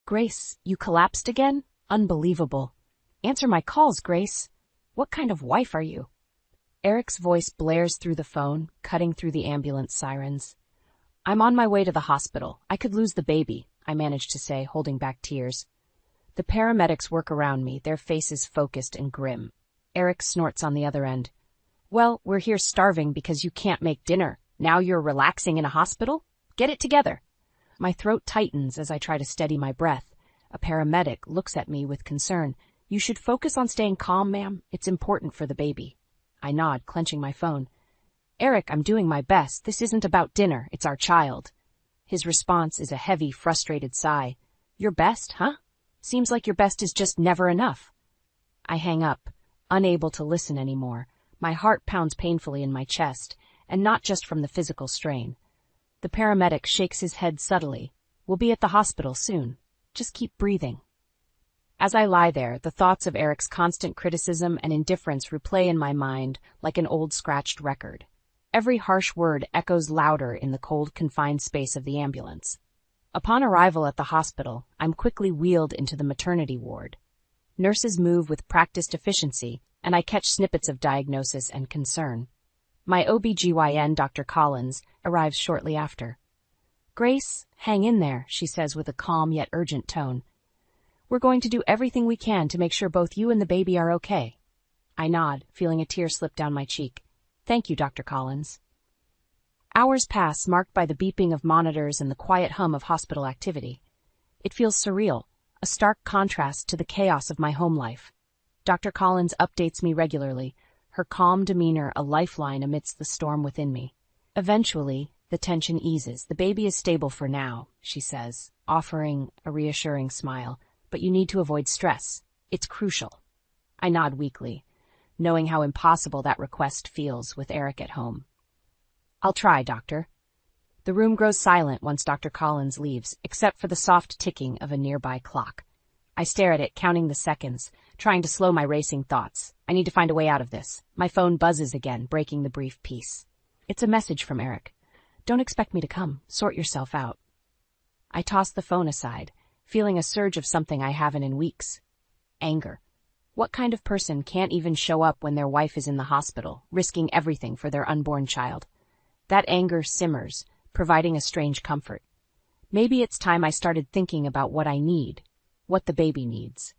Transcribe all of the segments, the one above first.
Grace, you collapsed again? Unbelievable. Answer my calls, Grace. What kind of wife are you? Eric's voice blares through the phone, cutting through the ambulance sirens. I'm on my way to the hospital. I could lose the baby, I managed to say, holding back tears. The paramedics work around me, their faces focused and grim. Eric snorts on the other end. Well, we're here starving because you can't make dinner. Now you're relaxing in a hospital? Get it together. My throat tightens as I try to steady my breath. A paramedic looks at me with concern. You should focus on staying calm, ma'am. It's important for the baby. I nod, clenching my phone. Eric, I'm doing my best. This isn't about dinner. It's our child. His response is a heavy, frustrated sigh. Your best, huh? Seems like your best is just never enough. I hang up, unable to listen anymore. My heart pounds painfully in my chest, and not just from the physical strain. The paramedic shakes his head subtly. We'll be at the hospital soon. Just keep breathing. As I lie there, the thoughts of Eric's constant criticism and indifference replay in my mind like an old scratched record. Every harsh word echoes louder in the cold, confined space of the ambulance. Upon arrival at the hospital, I'm quickly wheeled into the maternity ward. Nurses move with practiced efficiency, and I catch snippets of diagnosis and concern. My OB/GYN, Dr. Collins, arrives shortly after. Grace, hang in there, she says with a calm yet urgent tone. We're going to do everything we can to make sure both you and the baby are okay. I nod, feeling a tear slip down my cheek. Thank you, Dr. Collins. Hours pass, marked by the beeping of monitors and the quiet hum of hospital activity. It feels surreal, a stark contrast to the chaos of my home life. Dr. Collins updates me regularly, her calm demeanor a lifeline amidst the storm within me. Eventually, the tension eases. The baby is stable for now, she says, offering a reassuring smile, but you need to avoid stress. It's crucial. I nod weakly, knowing how impossible that request feels with Eric at home. I'll try, Doctor. The room grows silent once Dr. Collins leaves, except for the soft ticking of a nearby clock. I stare at it, counting the seconds, trying to slow my racing thoughts. I need to find a way out of this. My phone buzzes again, breaking the brief peace. It's a message from Eric. Don't expect me to come. Sort yourself out. I toss the phone aside, feeling a surge of something I haven't in weeks. Anger. What kind of person can't even show up when their wife is in the hospital, risking everything for their unborn child? That anger simmers, providing a strange comfort. Maybe it's time I started thinking about what I need, what the baby needs.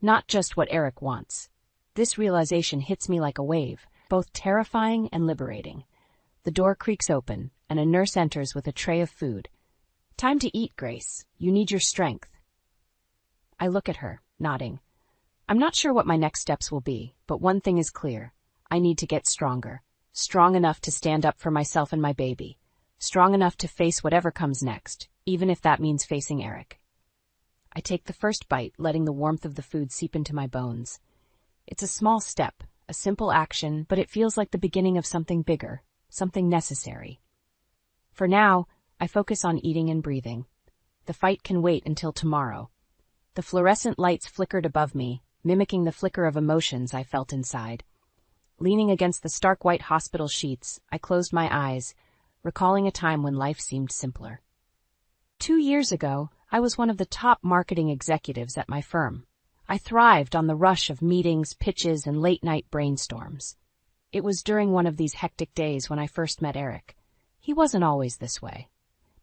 Not just what Eric wants. This realization hits me like a wave, both terrifying and liberating. The door creaks open, and a nurse enters with a tray of food. Time to eat, Grace. You need your strength. I look at her, nodding. I'm not sure what my next steps will be, but one thing is clear. I need to get stronger. Strong enough to stand up for myself and my baby. Strong enough to face whatever comes next, even if that means facing Eric. I take the first bite, letting the warmth of the food seep into my bones. It's a small step, a simple action, but it feels like the beginning of something bigger, something necessary. For now, I focus on eating and breathing. The fight can wait until tomorrow. The fluorescent lights flickered above me, mimicking the flicker of emotions I felt inside. Leaning against the stark white hospital sheets, I closed my eyes, recalling a time when life seemed simpler. 2 years ago, I was one of the top marketing executives at my firm. I thrived on the rush of meetings, pitches, and late-night brainstorms. It was during one of these hectic days when I first met Eric. He wasn't always this way.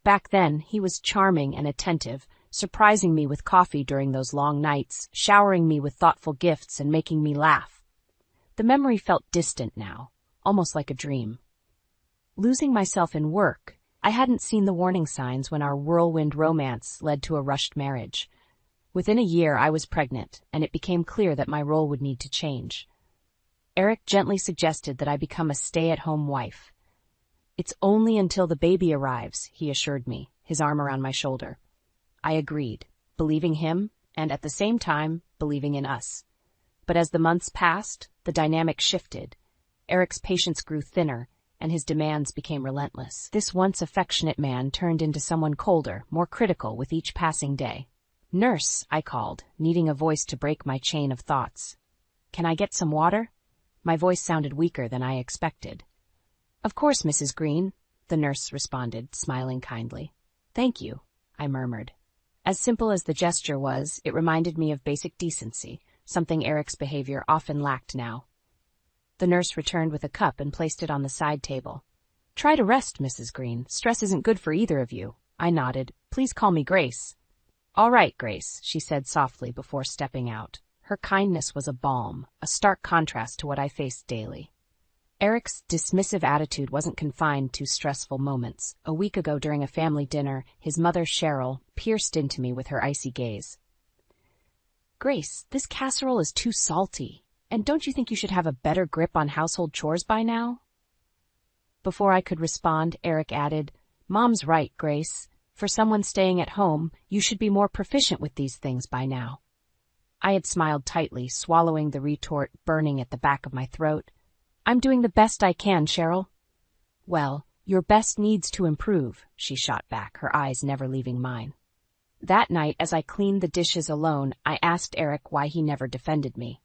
Back then, he was charming and attentive, surprising me with coffee during those long nights, showering me with thoughtful gifts and making me laugh. The memory felt distant now, almost like a dream. Losing myself in work, I hadn't seen the warning signs when our whirlwind romance led to a rushed marriage. Within a year, I was pregnant, and it became clear that my role would need to change. Eric gently suggested that I become a stay-at-home wife. It's only until the baby arrives, he assured me, his arm around my shoulder. I agreed, believing him, and at the same time, believing in us. But as the months passed, the dynamic shifted. Eric's patience grew thinner, and his demands became relentless. This once affectionate man turned into someone colder, more critical with each passing day. Nurse, I called, needing a voice to break my chain of thoughts. Can I get some water? My voice sounded weaker than I expected. Of course, Mrs. Green, the nurse responded, smiling kindly. Thank you, I murmured. As simple as the gesture was, it reminded me of basic decency, something Eric's behavior often lacked now. The nurse returned with a cup and placed it on the side table. "Try to rest, Mrs. Green. Stress isn't good for either of you." I nodded. "Please call me Grace." "All right, Grace," she said softly before stepping out. Her kindness was a balm, a stark contrast to what I faced daily. Eric's dismissive attitude wasn't confined to stressful moments. A week ago during a family dinner, his mother, Cheryl, pierced into me with her icy gaze. "Grace, this casserole is too salty. And don't you think you should have a better grip on household chores by now?" Before I could respond, Eric added, "Mom's right, Grace. For someone staying at home, you should be more proficient with these things by now." I had smiled tightly, swallowing the retort burning at the back of my throat. "I'm doing the best I can, Cheryl." "Well, your best needs to improve," she shot back, her eyes never leaving mine. That night, as I cleaned the dishes alone, I asked Eric why he never defended me.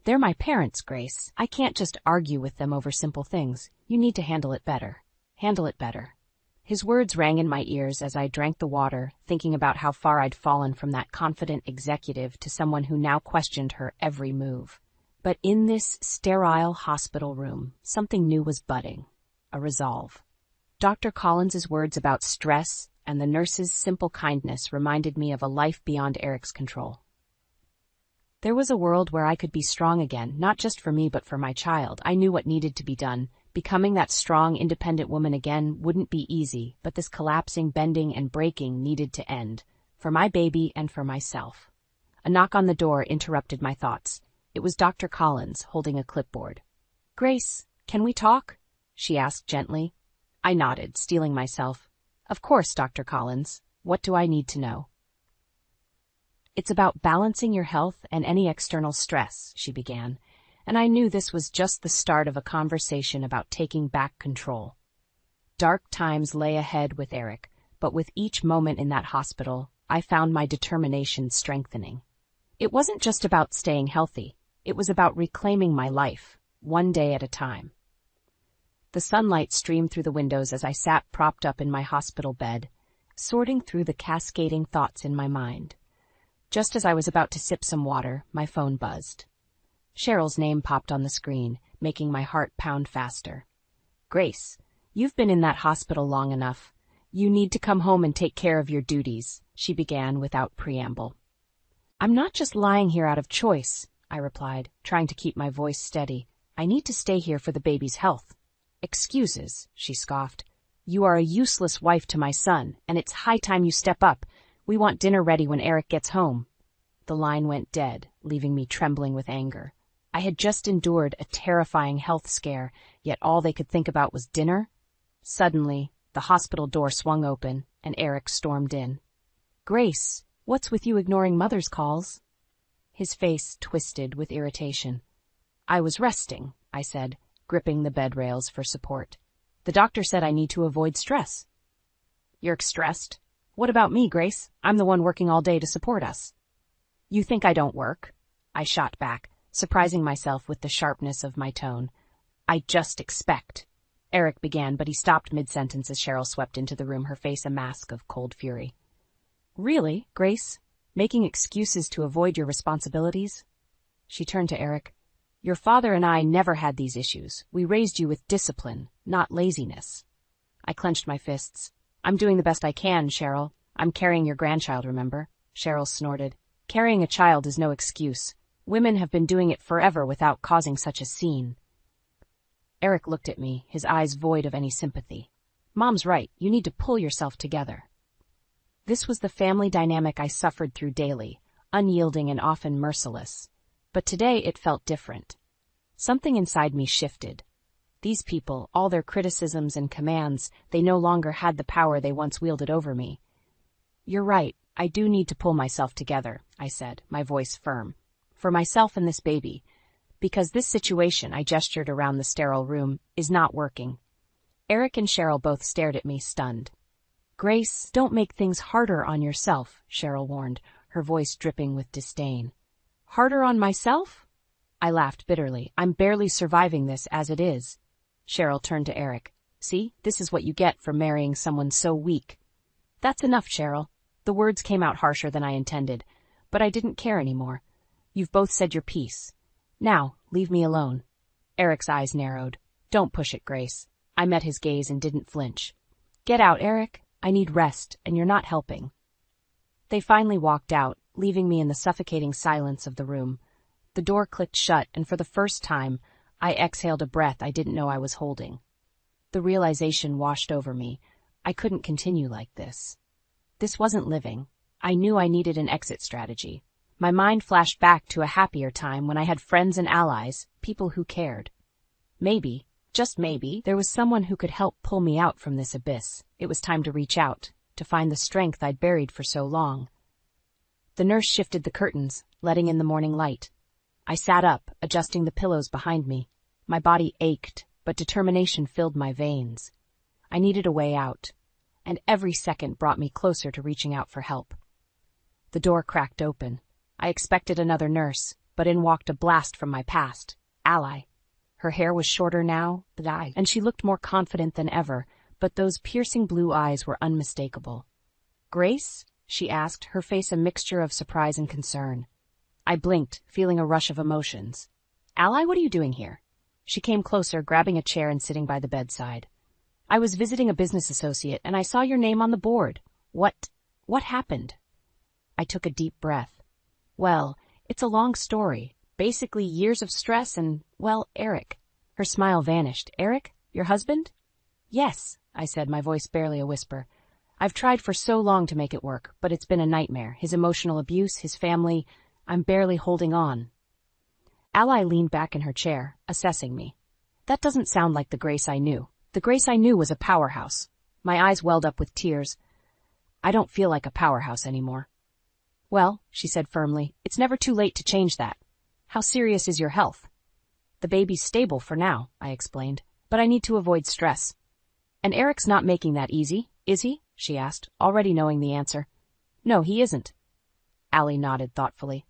"They're my parents, Grace. I can't just argue with them over simple things. You need to handle it better. Handle it better." His words rang in my ears as I drank the water, thinking about how far I'd fallen from that confident executive to someone who now questioned her every move. But in this sterile hospital room, something new was budding. A resolve. Dr. Collins's words about stress and the nurse's simple kindness reminded me of a life beyond Eric's control. There was a world where I could be strong again, not just for me but for my child. I knew what needed to be done. Becoming that strong, independent woman again wouldn't be easy, but this collapsing, bending, and breaking needed to end, for my baby and for myself. A knock on the door interrupted my thoughts. It was Dr. Collins, holding a clipboard. "Grace, can we talk?" she asked gently. I nodded, steeling myself. "Of course, Dr. Collins. What do I need to know?" "It's about balancing your health and any external stress," she began, and I knew this was just the start of a conversation about taking back control. Dark times lay ahead with Eric, but with each moment in that hospital, I found my determination strengthening. It wasn't just about staying healthy. It was about reclaiming my life, one day at a time. The sunlight streamed through the windows as I sat propped up in my hospital bed, sorting through the cascading thoughts in my mind. Just as I was about to sip some water, my phone buzzed. Cheryl's name popped on the screen, making my heart pound faster. "Grace, you've been in that hospital long enough. You need to come home and take care of your duties," she began without preamble. "I'm not just lying here out of choice," I replied, trying to keep my voice steady. "I need to stay here for the baby's health." "Excuses," she scoffed. "You are a useless wife to my son, and it's high time you step up. We want dinner ready when Eric gets home." The line went dead, leaving me trembling with anger. I had just endured a terrifying health scare, yet all they could think about was dinner? Suddenly, the hospital door swung open, and Eric stormed in. "Grace, what's with you ignoring Mother's calls?" His face twisted with irritation. "I was resting," I said, gripping the bed rails for support. "The doctor said I need to avoid stress." "You're stressed? What about me, Grace? I'm the one working all day to support us." "You think I don't work?" I shot back, surprising myself with the sharpness of my tone. "I just expect." Eric began, but he stopped mid-sentence as Cheryl swept into the room, her face a mask of cold fury. "Really, Grace? Making excuses to avoid your responsibilities?" She turned to Eric. "Your father and I never had these issues. We raised you with discipline, not laziness." I clenched my fists. "I'm doing the best I can, Cheryl. I'm carrying your grandchild, remember?" Cheryl snorted. "Carrying a child is no excuse. Women have been doing it forever without causing such a scene." Eric looked at me, his eyes void of any sympathy. "Mom's right. You need to pull yourself together." This was the family dynamic I suffered through daily, unyielding and often merciless. But today it felt different. Something inside me shifted. These people, all their criticisms and commands, they no longer had the power they once wielded over me. "You're right. I do need to pull myself together," I said, my voice firm. "For myself and this baby. Because this situation," I gestured around the sterile room, "is not working." Eric and Cheryl both stared at me, stunned. "Grace, don't make things harder on yourself," Cheryl warned, her voice dripping with disdain. "Harder on myself?" I laughed bitterly. "I'm barely surviving this as it is." Cheryl turned to Eric. "See, this is what you get for marrying someone so weak." "That's enough, Cheryl." The words came out harsher than I intended, but I didn't care anymore. You've both said your piece. Now, leave me alone. Eric's eyes narrowed. Don't push it, Grace. I met his gaze and didn't flinch. Get out, Eric. I need rest, and you're not helping. They finally walked out, leaving me in the suffocating silence of the room. The door clicked shut, and for the first time, I exhaled a breath I didn't know I was holding. The realization washed over me. I couldn't continue like this. This wasn't living. I knew I needed an exit strategy. My mind flashed back to a happier time when I had friends and allies, people who cared. Maybe, just maybe, there was someone who could help pull me out from this abyss. It was time to reach out, to find the strength I'd buried for so long. The nurse shifted the curtains, letting in the morning light. I sat up, adjusting the pillows behind me. My body ached, but determination filled my veins. I needed a way out, and every second brought me closer to reaching out for help. The door cracked open. I expected another nurse, but in walked a blast from my past, ally. Her hair was shorter now, and she looked more confident than ever, but those piercing blue eyes were unmistakable. Grace? She asked, her face a mixture of surprise and concern. I blinked, feeling a rush of emotions. Ally, what are you doing here? She came closer, grabbing a chair and sitting by the bedside. I was visiting a business associate, and I saw your name on the board. What happened? I took a deep breath. Well, it's a long story. Basically years of stress and, well, Eric. Her smile vanished. Eric? Your husband? Yes, I said, my voice barely a whisper. I've tried for so long to make it work, but it's been a nightmare. His emotional abuse, his family, I'm barely holding on. Ally leaned back in her chair, assessing me. That doesn't sound like the Grace I knew. The Grace I knew was a powerhouse. My eyes welled up with tears. I don't feel like a powerhouse anymore. Well, she said firmly, it's never too late to change that. How serious is your health? The baby's stable for now, I explained, but I need to avoid stress. And Eric's not making that easy, is he? She asked, already knowing the answer. No, he isn't. Ally nodded thoughtfully.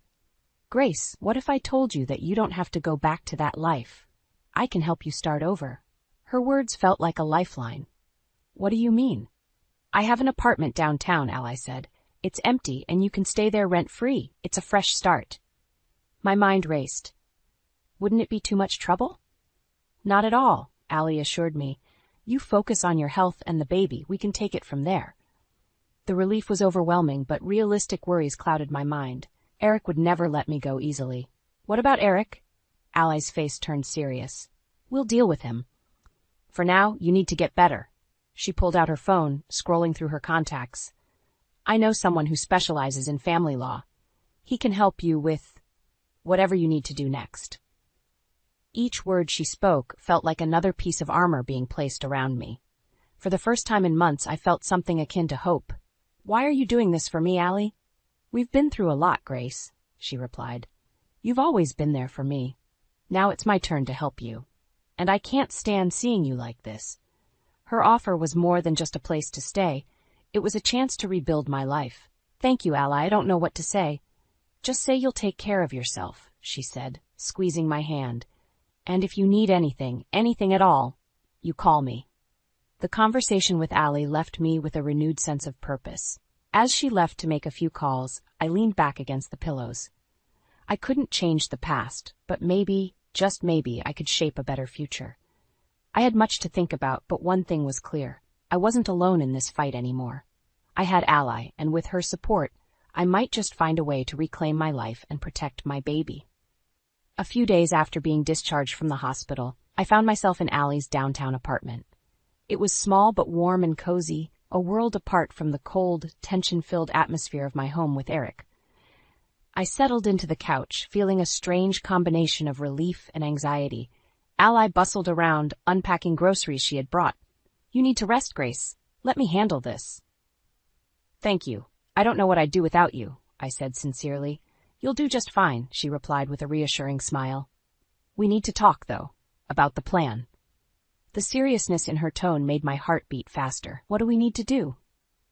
Grace, what if I told you that you don't have to go back to that life? I can help you start over. Her words felt like a lifeline. What do you mean? I have an apartment downtown, Ally said. It's empty and you can stay there rent-free. It's a fresh start. My mind raced. Wouldn't it be too much trouble? Not at all, Ally assured me. You focus on your health and the baby. We can take it from there. The relief was overwhelming, but realistic worries clouded my mind. Eric would never let me go easily. What about Eric? Ally's face turned serious. We'll deal with him. For now, you need to get better. She pulled out her phone, scrolling through her contacts. I know someone who specializes in family law. He can help you with whatever you need to do next. Each word she spoke felt like another piece of armor being placed around me. For the first time in months, I felt something akin to hope. Why are you doing this for me, Ally? We've been through a lot, Grace, she replied. You've always been there for me. Now it's my turn to help you. And I can't stand seeing you like this. Her offer was more than just a place to stay. It was a chance to rebuild my life. Thank you, Ally. I don't know what to say. Just say you'll take care of yourself, she said, squeezing my hand. And if you need anything at all, you call me. The conversation with Ally left me with a renewed sense of purpose. As she left to make a few calls, I leaned back against the pillows. I couldn't change the past, but maybe, just maybe, I could shape a better future. I had much to think about, but one thing was clear. I wasn't alone in this fight anymore. I had Ally, and with her support, I might just find a way to reclaim my life and protect my baby. A few days after being discharged from the hospital, I found myself in Ally's downtown apartment. It was small but warm and cozy, a world apart from the cold, tension-filled atmosphere of my home with Eric. I settled into the couch, feeling a strange combination of relief and anxiety. Ally bustled around, unpacking groceries she had brought. You need to rest, Grace. Let me handle this. Thank you. I don't know what I'd do without you, I said sincerely. You'll do just fine, she replied with a reassuring smile. We need to talk, though, about the plan. The seriousness in her tone made my heart beat faster. What do we need to do?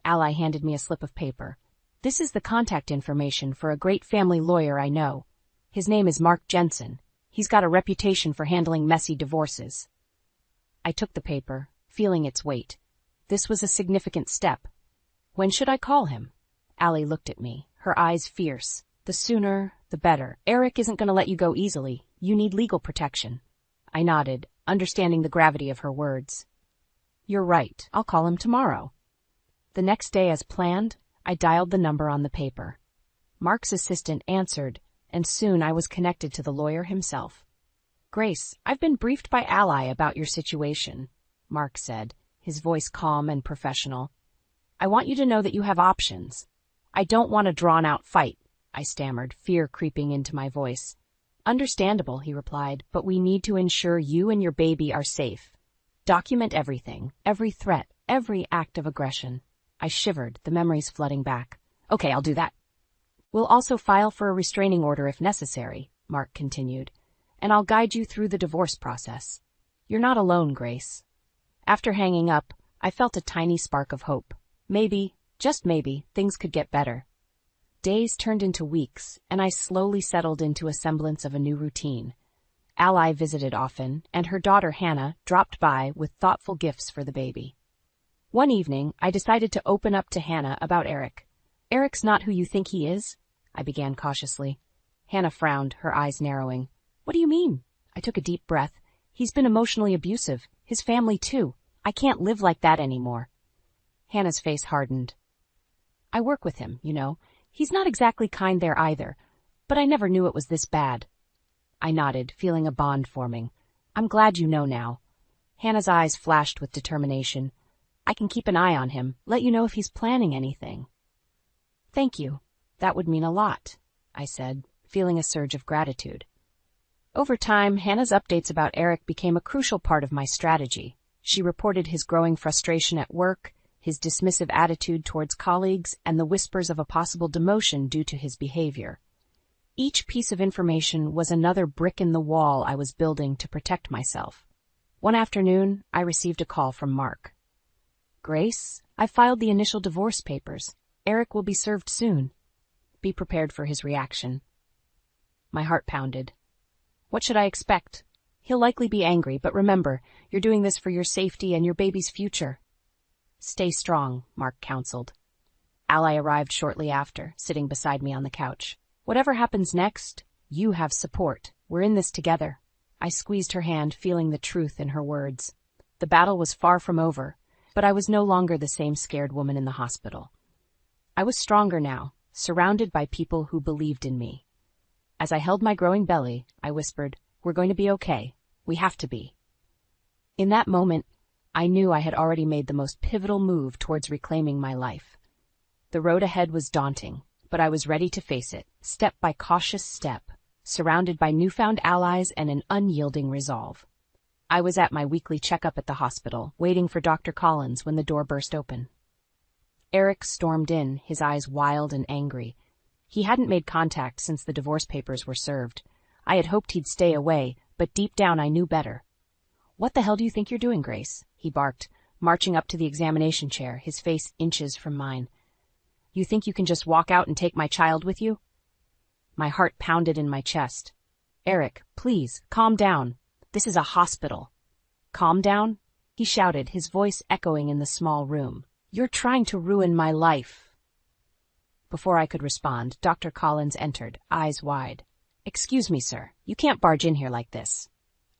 Ally handed me a slip of paper. This is the contact information for a great family lawyer I know. His name is Mark Jensen. He's got a reputation for handling messy divorces. I took the paper, feeling its weight. This was a significant step. When should I call him? Allie looked at me, her eyes fierce. The sooner, the better. Eric isn't going to let you go easily. You need legal protection. I nodded, understanding the gravity of her words. You're right. I'll call him tomorrow. The next day, as planned, I dialed the number on the paper. Mark's assistant answered, and soon I was connected to the lawyer himself. Grace, I've been briefed by Ally about your situation, Mark said, his voice calm and professional. I want you to know that you have options. I don't want a drawn-out fight, I stammered, fear creeping into my voice. Understandable, he replied, but we need to ensure you and your baby are safe. Document everything, every threat, every act of aggression. I shivered, the memories flooding back. Okay, I'll do that. We'll also file for a restraining order if necessary, Mark continued, and I'll guide you through the divorce process. You're not alone, Grace. After hanging up, I felt a tiny spark of hope. Maybe, just maybe, things could get better. Days turned into weeks, and I slowly settled into a semblance of a new routine. Ally visited often, and her daughter Hannah dropped by with thoughtful gifts for the baby. One evening, I decided to open up to Hannah about Eric. Eric's not who you think he is, I began cautiously. Hannah frowned, her eyes narrowing. What do you mean? I took a deep breath. He's been emotionally abusive. His family, too. I can't live like that anymore. Hannah's face hardened. I work with him, you know. He's not exactly kind there either, but I never knew it was this bad. I nodded, feeling a bond forming. I'm glad you know now. Hannah's eyes flashed with determination. I can keep an eye on him, let you know if he's planning anything. Thank you. That would mean a lot, I said, feeling a surge of gratitude. Over time, Hannah's updates about Eric became a crucial part of my strategy. She reported his growing frustration at work, his dismissive attitude towards colleagues, and the whispers of a possible demotion due to his behavior. Each piece of information was another brick in the wall I was building to protect myself. One afternoon, I received a call from Mark. Grace, I filed the initial divorce papers. Eric will be served soon. Be prepared for his reaction. My heart pounded. What should I expect? He'll likely be angry, but remember, you're doing this for your safety and your baby's future. Stay strong, Mark counseled. Ally arrived shortly after, sitting beside me on the couch. Whatever happens next, you have support. We're in this together. I squeezed her hand, feeling the truth in her words. The battle was far from over, but I was no longer the same scared woman in the hospital. I was stronger now, surrounded by people who believed in me. As I held my growing belly, I whispered, We're going to be okay. We have to be. In that moment, I knew I had already made the most pivotal move towards reclaiming my life. The road ahead was daunting, but I was ready to face it, step by cautious step, surrounded by newfound allies and an unyielding resolve. I was at my weekly checkup at the hospital, waiting for Dr. Collins when the door burst open. Eric stormed in, his eyes wild and angry. He hadn't made contact since the divorce papers were served. I had hoped he'd stay away, but deep down I knew better. What the hell do you think you're doing, Grace? He barked, marching up to the examination chair, his face inches from mine. You think you can just walk out and take my child with you? My heart pounded in my chest. Eric, please, calm down. This is a hospital. Calm down? He shouted, his voice echoing in the small room. You're trying to ruin my life. Before I could respond, Dr. Collins entered, eyes wide. Excuse me, sir. You can't barge in here like this.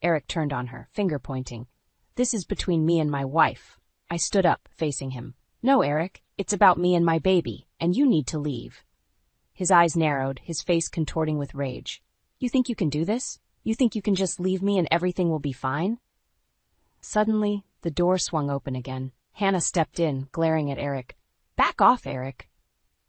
Eric turned on her, finger pointing. This is between me and my wife. I stood up, facing him. No, Eric, it's about me and my baby, and you need to leave. His eyes narrowed, his face contorting with rage. You think you can do this? You think you can just leave me and everything will be fine? Suddenly, the door swung open again. Hannah stepped in, glaring at Eric. Back off, Eric.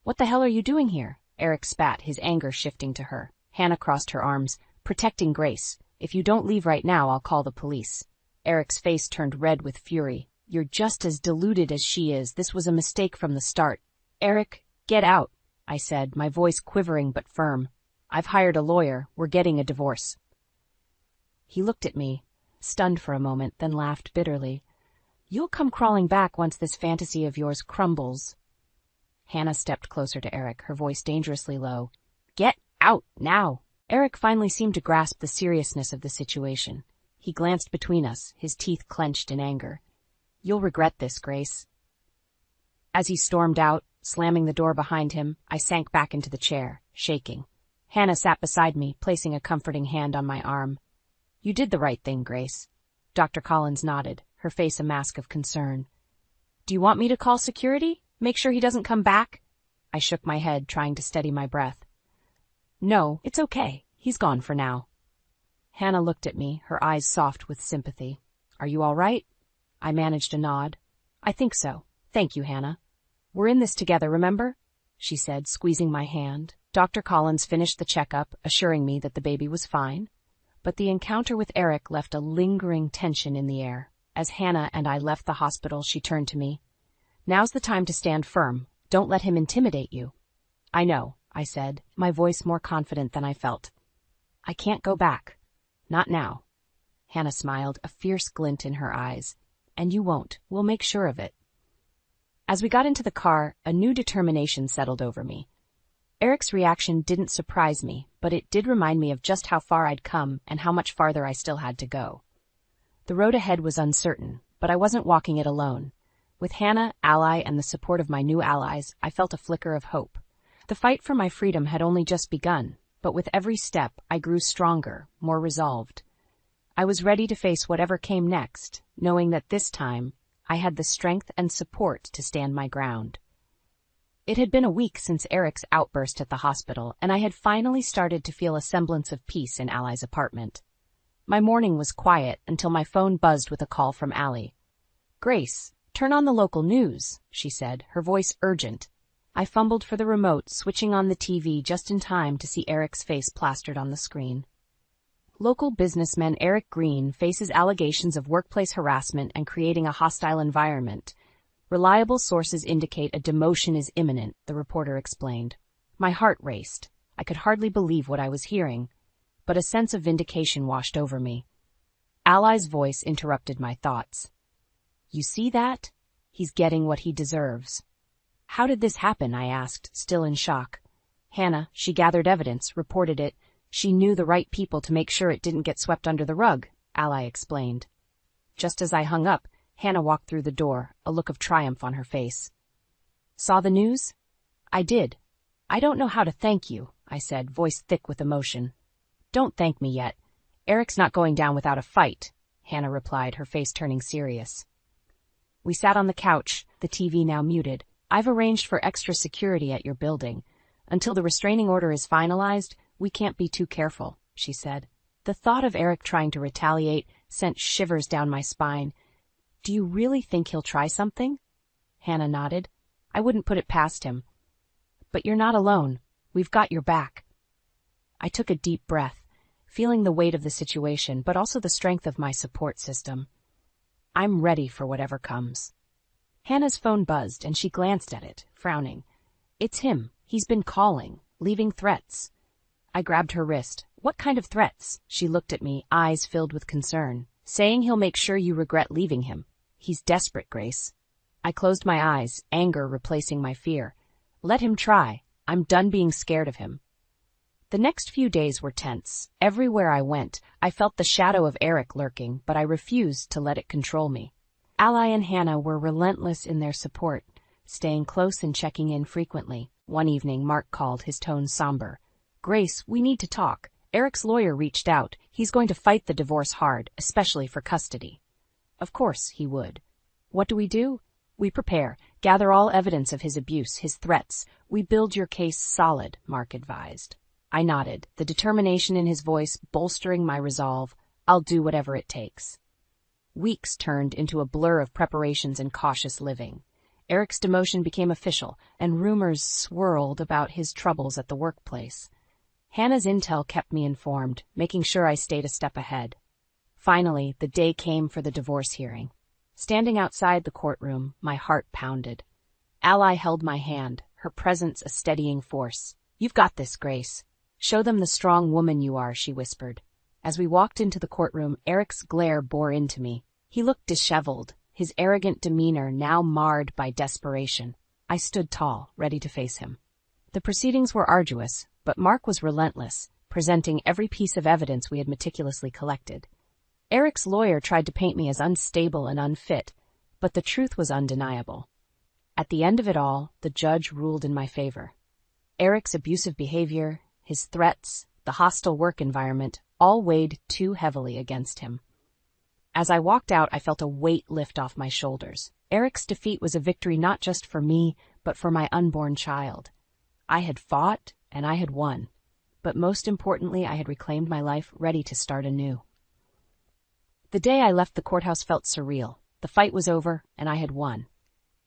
What the hell are you doing here? Eric spat, his anger shifting to her. Hannah crossed her arms, protecting Grace. If you don't leave right now, I'll call the police. Eric's face turned red with fury. You're just as deluded as she is. This was a mistake from the start. Eric, get out, I said, my voice quivering but firm. I've hired a lawyer. We're getting a divorce. He looked at me, stunned for a moment, then laughed bitterly. You'll come crawling back once this fantasy of yours crumbles. Hannah stepped closer to Eric, her voice dangerously low. Get out, now! Eric finally seemed to grasp the seriousness of the situation. He glanced between us, his teeth clenched in anger. You'll regret this, Grace. As he stormed out, Slamming the door behind him, I sank back into the chair, shaking. Hannah sat beside me, placing a comforting hand on my arm. "You did the right thing, Grace." Dr. Collins nodded, her face a mask of concern. "Do you want me to call security? Make sure he doesn't come back?" I shook my head, trying to steady my breath. "No, it's okay. He's gone for now." Hannah looked at me, her eyes soft with sympathy. "Are you all right?" I managed a nod. "I think so. Thank you, Hannah." "We're in this together, remember?" she said, squeezing my hand. Dr. Collins finished the checkup, assuring me that the baby was fine. But the encounter with Eric left a lingering tension in the air. As Hannah and I left the hospital, she turned to me. "Now's the time to stand firm. Don't let him intimidate you." "I know," I said, my voice more confident than I felt. "I can't go back. Not now." Hannah smiled, a fierce glint in her eyes. "And you won't. We'll make sure of it." As we got into the car, a new determination settled over me. Eric's reaction didn't surprise me, but it did remind me of just how far I'd come and how much farther I still had to go. The road ahead was uncertain, but I wasn't walking it alone. With Hannah, Ally, and the support of my new allies, I felt a flicker of hope. The fight for my freedom had only just begun, but with every step, I grew stronger, more resolved. I was ready to face whatever came next, knowing that this time, I had the strength and support to stand my ground. It had been a week since Eric's outburst at the hospital, and I had finally started to feel a semblance of peace in Ally's apartment. My morning was quiet until my phone buzzed with a call from Ally. "Grace, turn on the local news," she said, her voice urgent. I fumbled for the remote, switching on the TV just in time to see Eric's face plastered on the screen. Local businessman Eric Green faces allegations of workplace harassment and creating a hostile environment. Reliable sources indicate a demotion is imminent, the reporter explained. My heart raced. I could hardly believe what I was hearing, but a sense of vindication washed over me. Ally's voice interrupted my thoughts. "You see that? He's getting what he deserves." "How did this happen?" I asked, still in shock. "Hannah, she gathered evidence, reported it. She knew the right people to make sure it didn't get swept under the rug," Ally explained. Just as I hung up, Hannah walked through the door, a look of triumph on her face. "Saw the news?" "I did." "I don't know how to thank you," I said, voice thick with emotion. "Don't thank me yet. Eric's not going down without a fight," Hannah replied, her face turning serious. We sat on the couch, the TV now muted. "I've arranged for extra security at your building. Until the restraining order is finalized, we can't be too careful," she said. The thought of Eric trying to retaliate sent shivers down my spine. "Do you really think he'll try something?" Hannah nodded. "I wouldn't put it past him. But you're not alone. We've got your back." I took a deep breath, feeling the weight of the situation, but also the strength of my support system. I'm ready for whatever comes. Hannah's phone buzzed, and she glanced at it, frowning. "It's him. He's been calling, leaving threats." I grabbed her wrist. "What kind of threats?" She looked at me, eyes filled with concern. "Saying he'll make sure you regret leaving him. He's desperate, Grace." I closed my eyes, anger replacing my fear. "Let him try. I'm done being scared of him." The next few days were tense. Everywhere I went, I felt the shadow of Eric lurking, but I refused to let it control me. Ally and Hannah were relentless in their support, staying close and checking in frequently. One evening, Mark called, his tone somber. "Grace, we need to talk. Eric's lawyer reached out. He's going to fight the divorce hard, especially for custody." Of course he would. What do? "We prepare, gather all evidence of his abuse, his threats. We build your case solid," Mark advised. I nodded, the determination in his voice bolstering my resolve. I'll do whatever it takes. Weeks turned into a blur of preparations and cautious living. Eric's demotion became official, and rumors swirled about his troubles at the workplace. Hannah's intel kept me informed, making sure I stayed a step ahead. Finally, the day came for the divorce hearing. Standing outside the courtroom, my heart pounded. Ally held my hand, her presence a steadying force. "You've got this, Grace. Show them the strong woman you are," she whispered. As we walked into the courtroom, Eric's glare bore into me. He looked disheveled, his arrogant demeanor now marred by desperation. I stood tall, ready to face him. The proceedings were arduous, but Mark was relentless, presenting every piece of evidence we had meticulously collected. Eric's lawyer tried to paint me as unstable and unfit, but the truth was undeniable. At the end of it all, the judge ruled in my favor. Eric's abusive behavior, his threats, the hostile work environment, all weighed too heavily against him. As I walked out, I felt a weight lift off my shoulders. Eric's defeat was a victory not just for me, but for my unborn child. I had fought, and I had won. But most importantly, I had reclaimed my life, ready to start anew. The day I left the courthouse felt surreal. The fight was over, and I had won.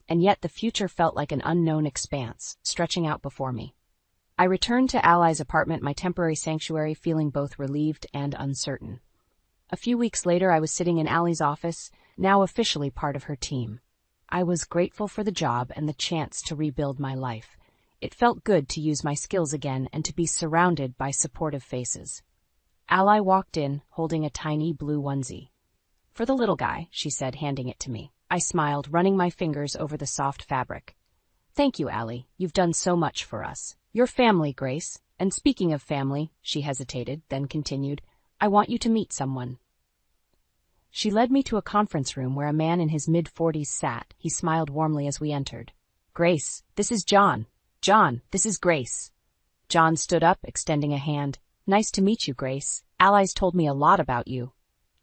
And yet the future felt like an unknown expanse, stretching out before me. I returned to Ally's apartment, my temporary sanctuary, feeling both relieved and uncertain. A few weeks later, I was sitting in Ally's office, now officially part of her team. I was grateful for the job and the chance to rebuild my life. It felt good to use my skills again and to be surrounded by supportive faces. Ally walked in, holding a tiny blue onesie. "For the little guy," she said, handing it to me. I smiled, running my fingers over the soft fabric. "Thank you, Ally. You've done so much for us. Your family, Grace. And speaking of family," she hesitated, then continued, "I want you to meet someone." She led me to a conference room where a man in his mid-40s sat. He smiled warmly as we entered. "Grace, this is John. John, this is Grace." John stood up, extending a hand. "Nice to meet you, Grace. Ally's told me a lot about you."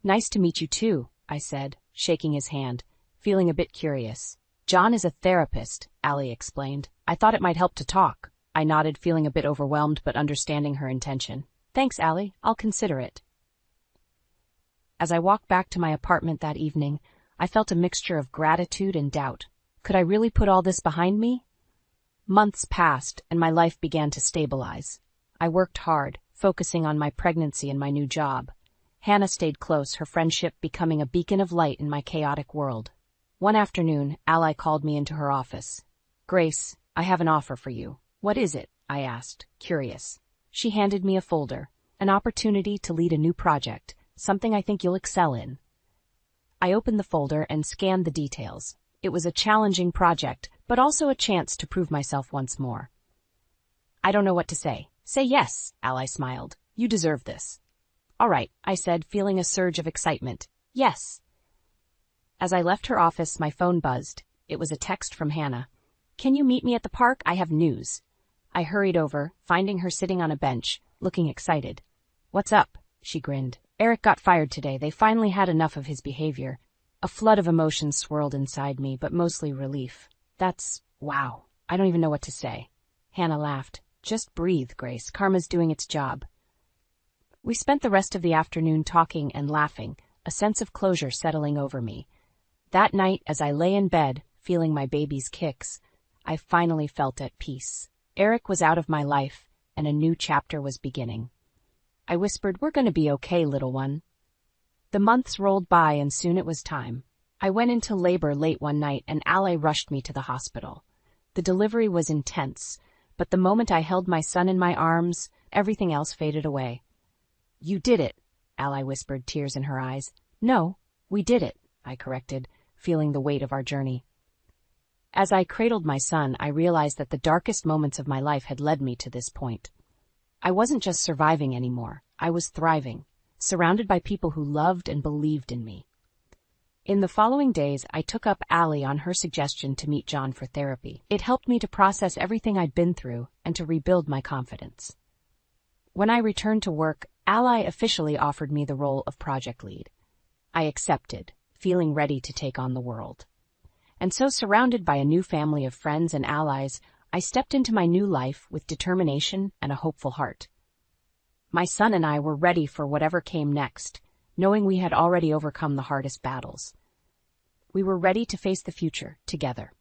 "Nice to meet you too," I said, shaking his hand, feeling a bit curious. "John is a therapist," Ally explained. "I thought it might help to talk." I nodded, feeling a bit overwhelmed but understanding her intention. "Thanks, Ally. I'll consider it." As I walked back to my apartment that evening, I felt a mixture of gratitude and doubt. Could I really put all this behind me? Months passed, and my life began to stabilize. I worked hard, focusing on my pregnancy and my new job. Hannah stayed close, her friendship becoming a beacon of light in my chaotic world. One afternoon, Ally called me into her office. "Grace, I have an offer for you." "What is it?" I asked, curious. She handed me a folder, an opportunity to lead a new project, something I think you'll excel in. I opened the folder and scanned the details. It was a challenging project, but also a chance to prove myself once more. "I don't know what to say." "Say yes," Ally smiled. "You deserve this." "All right," I said, feeling a surge of excitement. "Yes." As I left her office, my phone buzzed. It was a text from Hannah. "Can you meet me at the park? I have news." I hurried over, finding her sitting on a bench, looking excited. "What's up?" She grinned. "Eric got fired today. They finally had enough of his behavior." A flood of emotions swirled inside me, but mostly relief. Wow. I don't even know what to say. Hannah laughed. "Just breathe, Grace. Karma's doing its job." We spent the rest of the afternoon talking and laughing, a sense of closure settling over me. That night, as I lay in bed, feeling my baby's kicks, I finally felt at peace. Eric was out of my life, and a new chapter was beginning. I whispered, "We're going to be okay, little one." The months rolled by, and soon it was time. I went into labor late one night, and Ally rushed me to the hospital. The delivery was intense, but the moment I held my son in my arms, everything else faded away. "You did it," Ally whispered, tears in her eyes. "No, we did it," I corrected, feeling the weight of our journey. As I cradled my son, I realized that the darkest moments of my life had led me to this point. I wasn't just surviving anymore. I was thriving, surrounded by people who loved and believed in me. In the following days, I took up Ally on her suggestion to meet John for therapy. It helped me to process everything I'd been through and to rebuild my confidence. When I returned to work, Ally officially offered me the role of project lead. I accepted, feeling ready to take on the world. And so, surrounded by a new family of friends and allies, I stepped into my new life with determination and a hopeful heart. My son and I were ready for whatever came next, knowing we had already overcome the hardest battles. We were ready to face the future together.